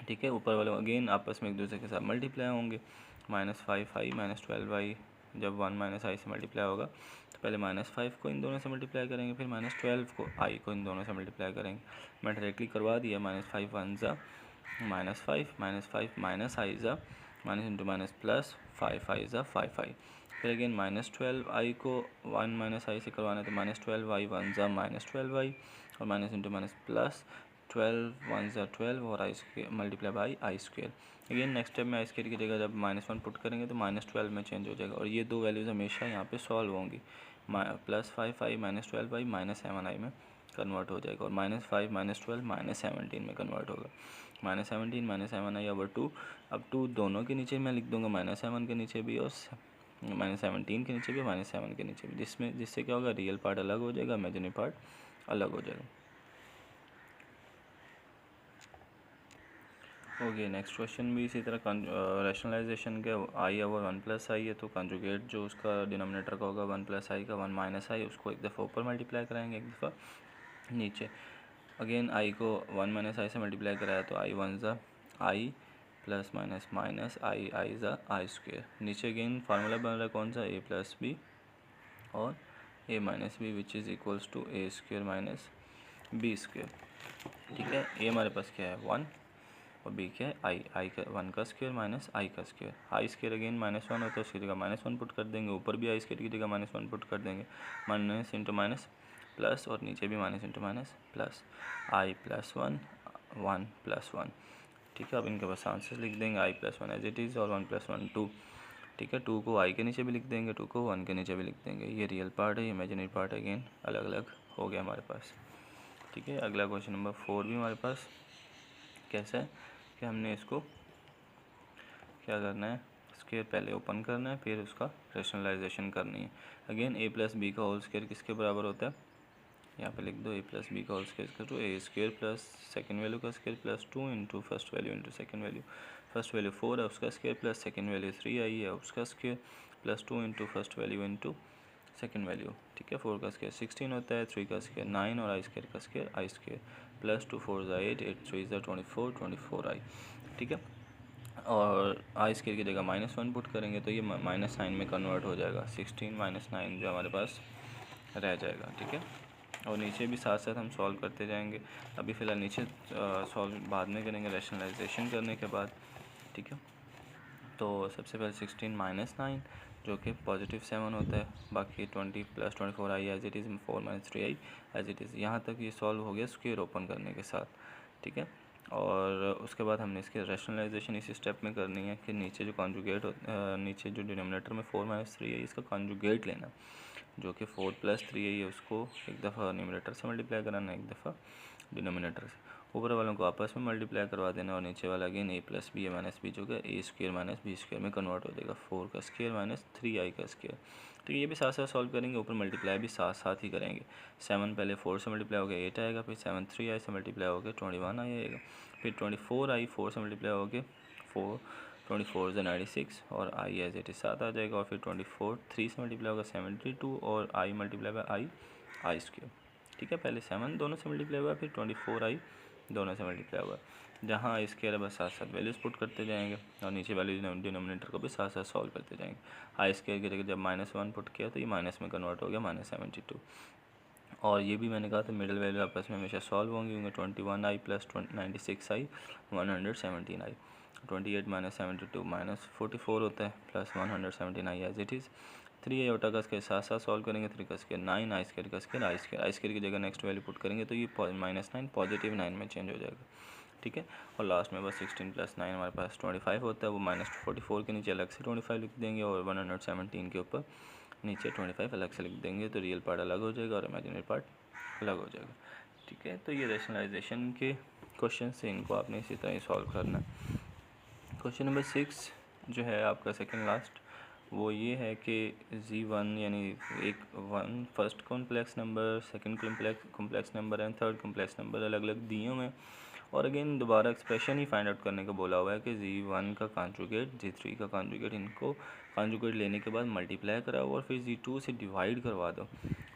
[SPEAKER 1] ठीक है। ऊपर वाले अगेन आपस में एक दूसरे के साथ मल्टीप्लाई होंगे, -5i - 12i जब 1 - i से मल्टीप्लाई होगा तो पहले -5 को इन दोनों से मल्टीप्लाई करेंगे, फिर -12 को i को इन दोनों से मल्टीप्लाई करेंगे। मैं डायरेक्टली करवा दिया, -5 1 ज़ा -5 -5 -i ज़ा minus into minus plus 5i ज़ा 5i, फिर अगेन -12i को 1 - i से करवाना है तो -12i 1 ज़ा -12i और माइनस इंटू माइनस प्लस 12 1 ज़ा 12 और i square multiply by i square. Again next step में आई स्क्वायर की जगह जब -1 पुट करेंगे तो -12 में चेंज हो जाएगा और ये दो वैल्यूज़ हमेशा यहाँ पे सॉल्व होंगी, +5i -12i -7i में कन्वर्ट हो जाएगा और -5 -12 -17 में कन्वर्ट होगा, -17 -7i ओवर 2। अब 2 दोनों के नीचे मैं लिख दूंगा, -7 के नीचे भी और -17 के नीचे भी, -7 के नीचे भी, जिससे क्या होगा, रियल पार्ट अलग हो जाएगा, इमेजिनरी पार्ट अलग हो जाएगा। ओके, नेक्स्ट क्वेश्चन भी इसी तरह रैशनलाइजेशन के i ओवर 1 + i है, तो कंजुगेट जो उसका डिनोमिनेटर का होगा 1 + i का 1 - i, उसको एक दफ़ा ऊपर मल्टीप्लाई कराएंगे, एक दफ़ा नीचे। अगेन आई को 1 माइनस आई से मल्टीप्लाई कराया तो आई वन ज़ा i plus minus minus i ज़ा आई स्क्वेयर। नीचे अगेन फार्मूला बन रहा है कौन सा, ए प्लस बी और a minus b which is equals to a square minus b square. ठीक है, ए हमारे पास क्या है 1 और बी क्या है आई का 1 का स्क्वेयर माइनस आई का स्क्वेयर। आई स्क्वेयर अगेन -1 होता है, उसकी जगह -1 पुट कर देंगे, ऊपर भी आई स्क्वेयर की जगह -1 पुट कर देंगे, माइनस इंटू माइनस प्लस और नीचे भी माइनस इंटू माइनस प्लस, आई प्लस 1 1 प्लस 1। ठीक है, अब इनके पास आंसर लिख देंगे आई प्लस 1 एज इट इज़ और 1 प्लस 1 2। ठीक है, 2 को आई के नीचे भी लिख देंगे, 2 को 1 के नीचे भी लिख देंगे। ये रियल पार्ट है, इमेजिनरी पार्ट अगेन अलग अलग हो गया हमारे पास। ठीक है, अगला क्वेश्चन नंबर 4 भी हमारे पास कैसा है कि हमने इसको क्या करना है, स्क्वायर पहले ओपन करना है, फिर उसका रेशनलाइजेशन करनी है। अगेन ए प्लस बी का होल स्क्वायर किसके बराबर होता है, यहाँ पे लिख दो ए प्लस बी का whole square to a square plus second value का square plus 2 into first value into second value. First value 4 है उसका square plus second value 3 i है उसका square plus 2 into first value into second value. ठीक है, 4 का square 16 होता है, 3 का स्क्वायर 9 और आई स्क्वायर का स्क्वायर आई स्क्वायर प्लस 2 4 ज़ा 8 8 3 ज़ा 24 आई। ठीक है, और आई स्क्वायर की जगह -1 पुट करेंगे तो ये माइनस साइन में कन्वर्ट हो जाएगा, 16 - 9 जो हमारे पास रह जाएगा। ठीक है, और नीचे भी साथ साथ हम सॉल्व करते जाएंगे। अभी फ़िलहाल नीचे सॉल्व बाद में करेंगे रैशनलाइजेशन करने के बाद। ठीक है, तो सबसे पहले 16 - 9 जो कि +7 होता है, बाकी 20 + 24 i as it is 4 - 3 i as it is. यहाँ तक ये सॉल्व हो गया स्क्वायर ओपन करने के साथ। ठीक है, और उसके बाद हमने इसके रैशनलाइजेशन इसी स्टेप में करनी है कि नीचे जो कॉन्जुगेट नीचे जो डिनोमिनेटर में 4 - 3 है इसका कॉन्जुगेट लेना, जो कि 4 + 3 है उसको एक दफ़ा न्यूमरेटर से मल्टीप्लाई कराना, एक दफ़ा डिनोमिनेटर से। ऊपर वालों को आपस में मल्टीप्लाई करवा देना और नीचे वाला again a plus B A minus B जो कि ए स्क्वायर माइनस बी स्क्वायर में कन्वर्ट हो जाएगा, 4 का स्क्वायर माइनस 3 आई का स्क्वायर। तो ये भी साथ साथ सॉल्व करेंगे, ऊपर मल्टीप्लाई भी साथ साथ ही करेंगे। 7 पहले 4 से मल्टीप्लाई हो गया 8 आएगा, फिर 7 3 आई से मल्टीप्लाई हो गया 21 आई आएगा, फिर 24 आई 4 से मल्टीप्लाई हो गया 4 24 ज़ा 96 और आई एज इट इज़ 7 आ जाएगा, और फिर 24 3 से मल्टीप्लाई होगा 72 और आई मल्टीप्लाई बाय आई स्क्वायर। ठीक है, पहले 7 दोनों से मल्टीप्लाई हुआ, फिर 24 आई दोनों से मल्टीप्लाई हुआ। जहाँ आई स्क्वायर है बस साथ साथ वैल्यूज़ पुट करते जाएंगे और नीचे वाले डिनोमिनेटर को भी साथ साथ सॉल्व करते जाएंगे। आई स्क्वायर की जगह जब -1 पुट किया तो ये माइनस में कन्वर्ट हो गया -72। और ये भी मैंने कहा था मिडिल वैल्यू आपस में हमेशा सॉल्व होंगी, 21 आई प्लस 96 आई 117 आई, 28 - 72 -44 होता है plus 117 i as it is. 3 iota का स्क्वायर साथ साथ सॉल्व करेंगे, 3 का स्क्वायर 9 आई स्क्वायर का स्क्वायर आई स्क्वायर की जगह नेक्स्ट वैल्यू पुट करेंगे तो ये -9 +9 में चेंज हो जाएगा। ठीक है, और लास्ट में बस 16 + 9 हमारे पास 25 होता है, वो -44 के नीचे अलग से 25 लिख देंगे और 117 के ऊपर नीचे 25 अलग से लिख देंगे, तो रियल पार्ट अलग हो जाएगा और इमेजिनरी पार्ट अलग हो जाएगा। ठीक है, तो ये रैशनलाइजेशन के क्वेश्चन से इनको आपने इसी तरह ही सॉल्व करना है। क्वेश्चन नंबर 6 जो है आपका सेकंड लास्ट, वो ये है कि Z1 यानी एक first complex number, second complex number and third complex number अलग अलग दिए हुए हैं, और अगेन दोबारा एक्सप्रेशन ही फाइंड आउट करने का बोला हुआ है कि Z1 का कॉन्जुगेट Z3 का कॉन्जुगेट, इनको कॉन्जुगेट लेने के बाद मल्टीप्लाई कराओ और फिर Z2 से डिवाइड करवा दो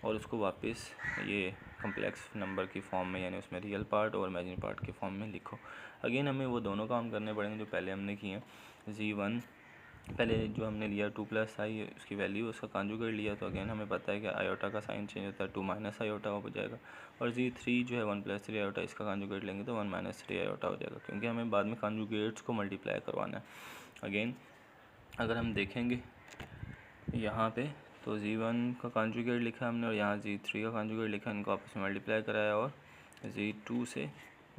[SPEAKER 1] और उसको वापस ये कम्प्लेक्स नंबर की फॉर्म में यानी उसमें रियल पार्ट और इमेजिनरी पार्ट की फॉर्म में लिखो। अगेन हमें वो दोनों काम करने पड़ेंगे जो पहले हमने किए हैं। Z1 पहले जो हमने लिया 2 + आई उसकी वैल्यू उसका कॉन्जुगेट लिया, तो अगेन हमें पता है कि आयोटा का साइन चेंज होता है, 2 - आयोटा हो जाएगा, और Z3 जो है 1 + 3 आयोटा इसका कॉन्जुगेट लेंगे तो 1 - 3 आयोटा हो जाएगा, क्योंकि हमें बाद में कॉन्जुगेट्स को मल्टीप्लाई करवाना है। अगेन अगर हम देखेंगे यहाँ पे तो Z1 का कॉन्जुगेट लिखा हमने और यहाँ Z3 का कॉन्जुगेट लिखा, इनको आपस में मल्टीप्लाई कराया और Z2 से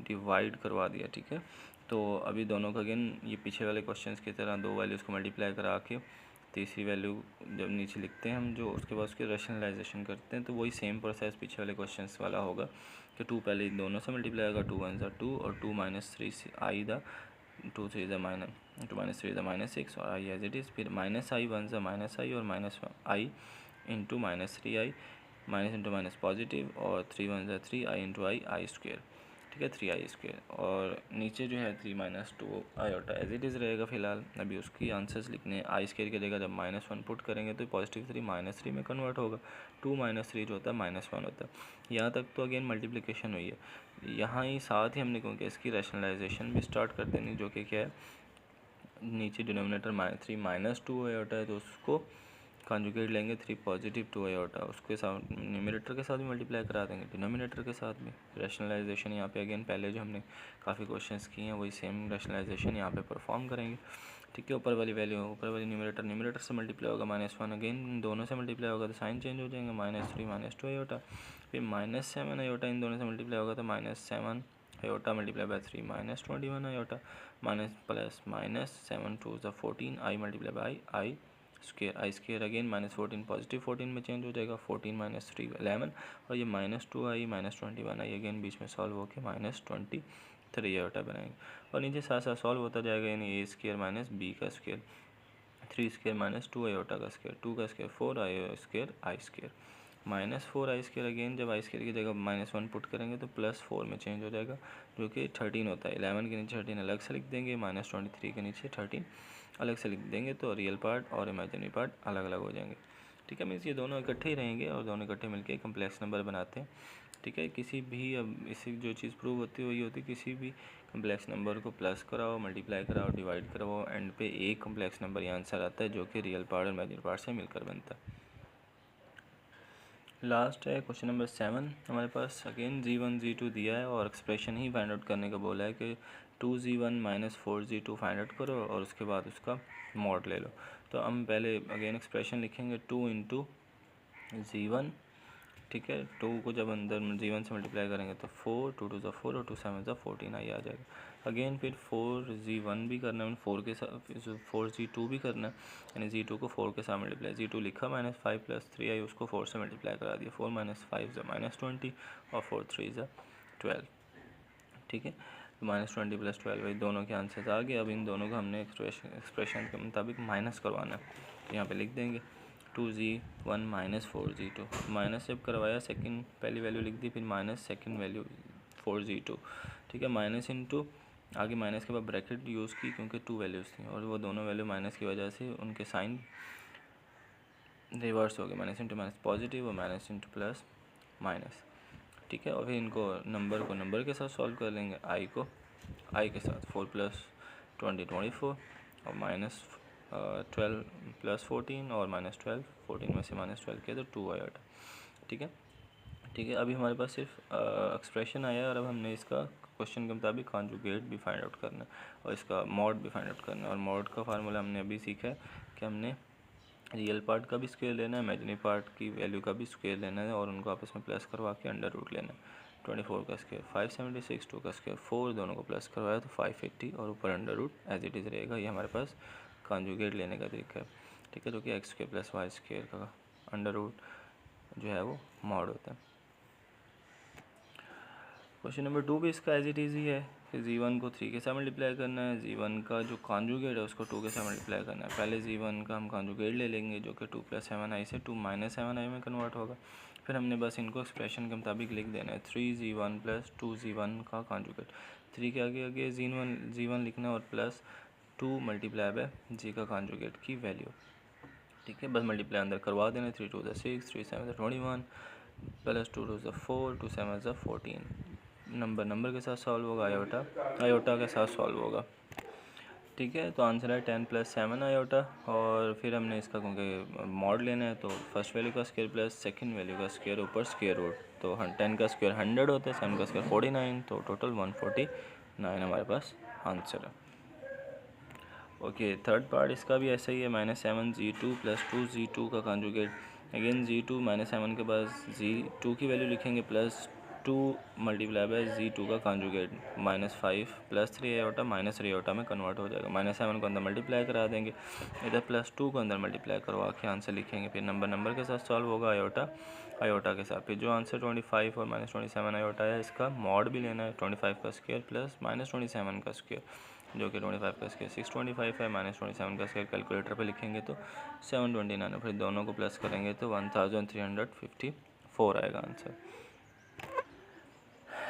[SPEAKER 1] डिवाइड करवा दिया। ठीक है, तो अभी दोनों का अगेन ये पीछे वाले क्वेश्चंस की तरह दो वैल्यूज़ को मल्टीप्लाई करा के तीसरी वैल्यू जब नीचे लिखते हैं हम जो, उसके बाद उसके रैशनलाइजेशन करते हैं, तो वही सेम प्रोसेस पीछे वाले क्वेश्चंस वाला होगा कि 2 पहले दोनों से मल्टीप्लाई होगा, 2 × 1 = 2 और 2 - 3 आई द 2 3 ज़ा -6 और आई एज इट इज़, फिर -i 1 ज़ा -i और -i into -3i, minus into minus positive और 3 × 1 = 3 i इंटू आई स्क्वेयर। ठीक है, 3i²। और नीचे जो है 3 - 2 आयोटा एज इट इज़ रहेगा फ़िलहाल। अभी उसकी आंसर्स लिखने हैं। i² की जगह जब -1 पुट करेंगे तो +3 -3 में कन्वर्ट होगा। 2 - 3 जो होता है -1 होता है। यहाँ तक तो अगेन मल्टीप्लिकेशन हुई है। यहाँ ही साथ ही हमने क्योंकि इसकी रैशनलाइजेशन भी स्टार्ट कर देनी, जो कि क्या है, नीचे डिनोमिनेटर -3 - 2 आयोटा है तो उसको कॉन्जुगेट लेंगे 3 + 2 आयोटा, उसके साथ न्यूमरेटर के साथ भी मल्टीप्लाई करा देंगे, डिनोमिनेटर के साथ भी। रैशनलाइजेशन यहाँ पे अगेन पहले जो हमने काफ़ी क्वेश्चंस किए हैं वही सेम रैशनलाइजेशन यहाँ पे परफॉर्म करेंगे। ठीक है, ऊपर वाली वैल्यू, ऊपर वाली न्यूमरेटर से मल्टीप्लाई होगा -1, अगेन दोनों से मल्टीप्लाई होगा तो साइन चेंज हो जाएंगे, -3 - 2 आयोटा। फिर -7 आयोटा इन दोनों से मल्टीप्लाई होगा तो -7 iota multiply by 3 -21 iota, -7 2 = 14 i multiply by i² again -14 +14 में चेंज हो जाएगा, 14 - 3 11, और ये -2i -21i अगेन बीच में सॉल्व होकर -23 आयोटा बनाएंगे। और नीचे साथ साथ सॉल्व होता जाएगा, यानी a² - b², 3² - 2 आयोटा का स्क्वायर, 2 का square 4i² i², -4i² again जब i² की जगह -1 पुट करेंगे तो +4 में चेंज हो जाएगा, जो कि 13 होता है। 11 के नीचे 13 अलग से लिख देंगे, -23 के नीचे 13 अलग से लिख देंगे, तो रियल पार्ट और इमेजिनरी पार्ट अलग अलग हो जाएंगे। ठीक है, मीन्स ये दोनों इकट्ठे ही रहेंगे और दोनों इकट्ठे मिलकर कम्प्लेक्स नंबर बनाते हैं। ठीक है, किसी भी अब इससे जो चीज़ प्रूव होती है वही होती है, किसी भी कम्प्लेक्स नंबर को प्लस कराओ, मल्टीप्लाई कराओ, डिवाइड कराओ, एंड पे एक कम्प्लेक्स नंबर ये आंसर आता है जो कि रियल पार्ट और इमेजिनरी पार्ट से मिलकर बनता है। लास्ट है क्वेश्चन नंबर 7 हमारे पास। अगेन g1 g2 दिया है और एक्सप्रेशन ही फाइंड आउट करने का बोला है कि 2g1 - 4g2 फाइंड आउट करो और उसके बाद उसका मॉड ले लो। तो हम पहले अगेन एक्सप्रेशन लिखेंगे 2 × g1। ठीक है, 2 को जब अंदर g1 से मल्टीप्लाई करेंगे तो 4, 2 2 = 4 और 2 7 = 14 आ जाएगा। अगेन फिर 4g1 भी करना है, 4 के साथ 4g2 भी करना है, यानी g2 को 4 के साथ मल्टीप्लाई, g2 लिखा -5 + 3i, उसको 4 से मल्टीप्लाई करा दिया, 4 - 5 = -20 और 4 3 = 12। ठीक है, तो -20 + 12 भाई दोनों के आंसर्स आ गए। अब इन दोनों को हमने एक्सप्रेशन के मुताबिक माइनस करवाना है, तो यहाँ पे लिख देंगे 2g1 - 4g2, माइनस जब करवाया सेकंड पहली वैल्यू लिख दी, फिर माइनस सेकंड वैल्यू 4g2। ठीक है, माइनस इंटू आगे माइनस के बाद ब्रैकेट यूज़ की क्योंकि 2 वैल्यूज़ थी और वो दोनों वैल्यू माइनस की वजह से उनके साइन रिवर्स हो गए, माइनस इंटू माइनस पॉजिटिव और माइनस इंटू प्लस माइनस। ठीक है, और फिर इनको नंबर के साथ सॉल्व कर लेंगे, आई को आई के साथ 4 + 20 24 और -12 + 14 और -12 14 में से -12 किया तो 2 आया था। ठीक है, अभी हमारे पास सिर्फ एक्सप्रेशन आया और अब हमने इसका क्वेश्चन के मुताबिक कॉन्जुगेट भी फाइंड आउट करना है और इसका मॉड भी फाइंड आउट करना है। और मॉड का फार्मूला हमने अभी सीखा है कि हमने रियल पार्ट का भी स्क्वायर लेना है, इमेजिनरी पार्ट की वैल्यू का भी स्क्वायर लेना है और उनको आपस में प्लस करवा के अंडर रूट लेना है। 24 का स्क्वायर 576, 2 का स्क्वायर 4, दोनों को प्लस करवाया तो 580 और ऊपर under root as it is रहेगा। ये हमारे पास कॉन्जुगेट लेने का तरीका है। ठीक है, जो कि x² + y² का अंडर रूट जो है वो मॉड होता है। क्वेश्चन नंबर 2 भी इसका एज इट इज़ ही है कि g1 को 3 के साथ मल्टीप्लाई करना है, g1 का जो कॉन्जुगेट है उसको 2 के साथ मल्टीप्लाई करना है। पहले g1 का हम कॉन्जुगेट ले लेंगे जो कि 2 + 7i से 2 - 7i में कन्वर्ट होगा। फिर हमने बस इनको एक्सप्रेशन के मुताबिक लिख देना है, 3g1 + 2g1 का कॉन्जुगेट। 3 के आगे g1 लिखना है और प्लस 2 × बाय g का कॉन्जुगेट की वैल्यू। ठीक है, बस मल्टीप्लाई अंदर करवा देना, 3 2 = 6, 3 7 = 21 + 2 2 = 4, 2 7 = 14। नंबर के साथ सॉल्व होगा, आयोटा के साथ सॉल्व होगा। ठीक है, तो आंसर है 10 + 7 आयोटा। और फिर हमने इसका क्योंकि मॉड लेना है तो फर्स्ट वैल्यू का स्क्वायर प्लस सेकंड वैल्यू का स्क्वायर ऊपर स्क्वायर रूट, तो 10 का स्क्वायर 100 होता है, 7 का स्क्वायर 49, तो टोटल 149 हमारे पास आंसर है। ओके, थर्ड पार्ट इसका भी ऐसा ही है, -7g2 + 2g2 का कॉन्जुगेट। अगेन g2 -7 के बाद g2 की वैल्यू लिखेंगे प्लस 2 × बाय g2 का कॉन्जुगेट, -5 + 3 आयोटा -3 आयोटा में कन्वर्ट हो जाएगा। -7 को अंदर मल्टीप्लाई करा देंगे, इधर +2 को अंदर मल्टीप्लाई करवा के आंसर लिखेंगे। फिर नंबर के साथ सॉल्व होगा, आयोटा के साथ। फिर जो आंसर 25 और -27 आयोटा है, इसका मॉड भी लेना है, 25 का स्क्वायर प्लस -27 का स्क्वायर, जो कि 25 का स्क्वायर 625 है, -27 का स्क्वायर कैलकुलेटर पे लिखेंगे तो 729 है। फिर दोनों को प्लस करेंगे तो 1354 आएगा आंसर।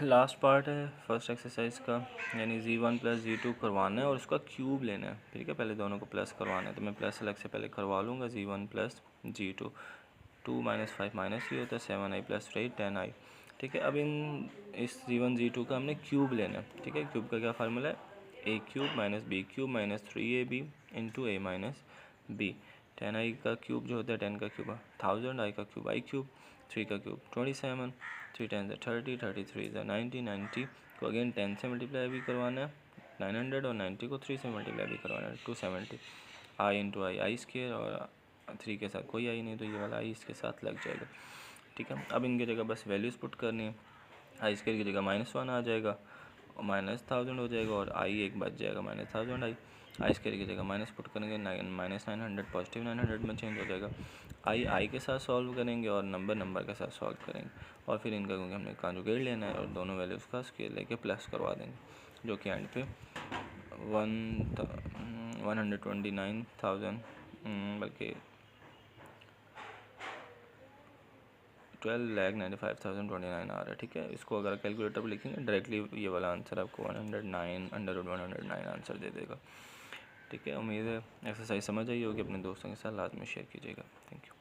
[SPEAKER 1] लास्ट पार्ट है फर्स्ट एक्सरसाइज का, यानी z1 प्लस z2 करवाना है और उसका क्यूब लेना है। ठीक है, पहले दोनों को प्लस करवाना है, तो मैं प्लस अलग से पहले करवा लूँगा। z1 plus z2, 2 minus 5 minus ये होता है 7i प्लस 3 10i। ठीक है, अब इस z1 z2 का हमने क्यूब लेना है। ठीक है, क्यूब का क्या फार्मूला है, a cube minus b cube minus 3ab into a minus b। 10i का क्यूब जो होता है 10 का क्यूब 1000, i का क्यूब i क्यूब, 3 का क्यूब 27, 3 10 30, 33 90, 90 को अगेन 10 से मल्टीप्लाई भी करवाना है 900, और 90 को 3 से मल्टीप्लाई भी करवाना है 270। i इंटू आई स्केयर, और 3 के साथ कोई आई नहीं तो ये वाला आई इसके साथ लग जाएगा। ठीक है, अब इनकी जगह बस वैल्यूज़ पुट करनी है। आई स्केयर की जगह -1 आ जाएगा और -1000 हो जाएगा, और आई एक बच जाएगा -1000 आई स्केयर की जगह माइनस पुट करेंगे, -900 पॉजिटिव 900 में चेंज हो जाएगा। आई के साथ सॉल्व करेंगे और नंबर के साथ सॉल्व करेंगे, और फिर इनका क्योंकि हमने कॉन्जुगेट लेना है और दोनों वैल्यूज़ का स्केयर लेके प्लस करवा देंगे, जो कि एंड पे 129,000 बल्कि 12,95,029 आ रहा है। ठीक है, इसको अगर कैलकुलेटर पर लिखेंगे डायरेक्टली ये वाला आंसर आपको 109 √109 आंसर दे देगा। ठीक है, उम्मीद है एक्सरसाइज समझ आई होगी, अपने दोस्तों के साथ लाजमी शेयर कीजिएगा। Thank you.